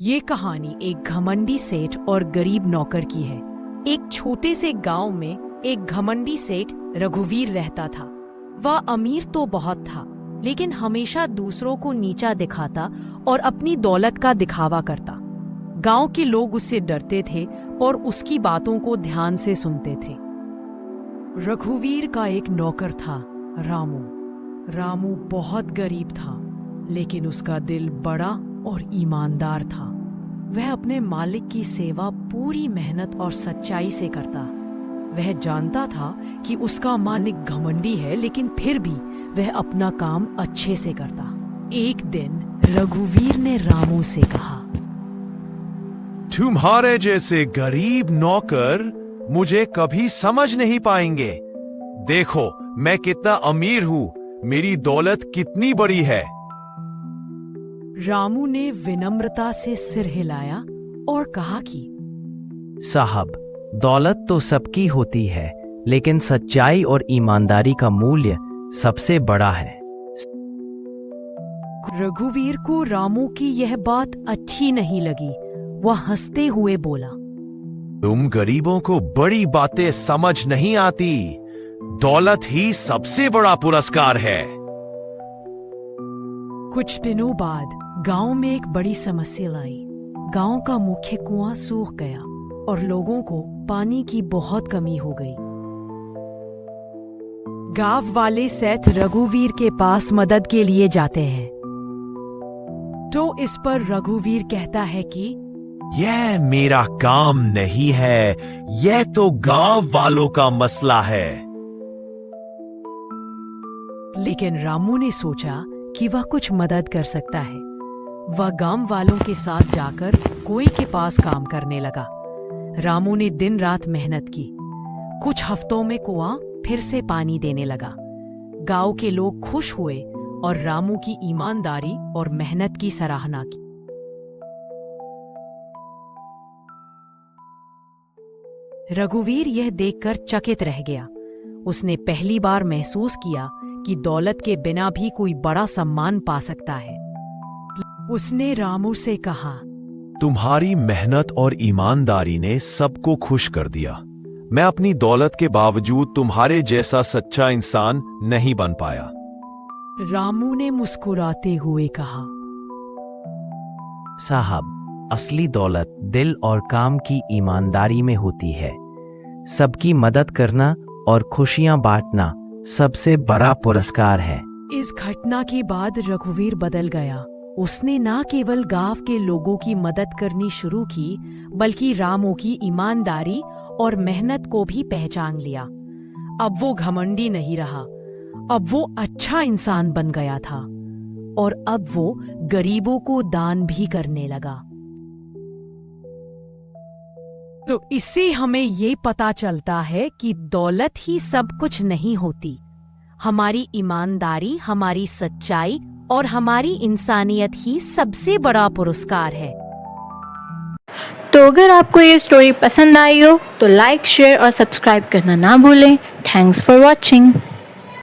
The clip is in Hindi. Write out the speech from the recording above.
ये कहानी एक घमंडी सेठ और गरीब नौकर की है। एक छोटे से गांव में एक घमंडी सेठ रघुवीर रहता था। वह अमीर तो बहुत था, लेकिन हमेशा दूसरों को नीचा दिखाता और अपनी दौलत का दिखावा करता। गांव के लोग उससे डरते थे और उसकी बातों को ध्यान से सुनते थे। रघुवीर का एक नौकर था, रामू। रामू बहुत गरीब था, लेकिन उसका दिल बड़ा और ईमानदार था। वह अपने मालिक की सेवा पूरी मेहनत और सच्चाई से करता। वह जानता था कि उसका मालिक घमंडी है, लेकिन फिर भी वह अपना काम अच्छे से करता। एक दिन रघुवीर ने रामू से कहा, तुम्हारे जैसे गरीब नौकर मुझे कभी समझ नहीं पाएंगे। देखो मैं कितना अमीर हूँ, मेरी दौलत कितनी बड़ी है। रामू ने विनम्रता से सिर हिलाया और कहा कि साहब, दौलत तो सबकी होती है, लेकिन सच्चाई और ईमानदारी का मूल्य सबसे बड़ा है। रघुवीर को रामू की यह बात अच्छी नहीं लगी। वह हंसते हुए बोला, तुम गरीबों को बड़ी बातें समझ नहीं आती। दौलत ही सबसे बड़ा पुरस्कार है। कुछ दिनों बाद गांव में एक बड़ी समस्या आई। गांव का मुख्य कुआं सूख गया और लोगों को पानी की बहुत कमी हो गई। गांव वाले सेठ रघुवीर के पास मदद के लिए जाते हैं। तो इस पर रघुवीर कहता है कि यह मेरा काम नहीं है, यह तो गांव वालों का मसला है। लेकिन रामू ने सोचा कि वह कुछ मदद कर सकता है। वह गांव वालों के साथ जाकर कुएं के पास काम करने लगा। रामू ने दिन रात मेहनत की। कुछ हफ्तों में कुआं फिर से पानी देने लगा। गांव के लोग खुश हुए और रामू की ईमानदारी और मेहनत की सराहना की। रघुवीर यह देखकर चकित रह गया। उसने पहली बार महसूस किया कि दौलत के बिना भी कोई बड़ा सम्मान पा सकता है। उसने रामू से कहा, तुम्हारी मेहनत और ईमानदारी ने सबको खुश कर दिया। मैं अपनी दौलत के बावजूद तुम्हारे जैसा सच्चा इंसान नहीं बन पाया। रामू ने मुस्कुराते हुए कहा, साहब, असली दौलत दिल और काम की ईमानदारी में होती है। सबकी मदद करना और खुशियां बांटना सबसे बड़ा पुरस्कार है। इस घटना के बाद रघुवीर बदल गया। उसने न केवल गांव के लोगों की मदद करनी शुरू की, बल्कि रामू की ईमानदारी और मेहनत को भी पहचान लिया। अब वो घमंडी नहीं रहा, अब वो अच्छा इंसान बन गया था और अब वो गरीबों को दान भी करने लगा। तो इससे हमें ये पता चलता है कि दौलत ही सब कुछ नहीं होती। हमारी ईमानदारी, हमारी सच्चाई और हमारी इंसानियत ही सबसे बड़ा पुरस्कार है। तो अगर आपको ये स्टोरी पसंद आई हो तो लाइक, शेयर और सब्सक्राइब करना ना भूलें। Thanks for watching.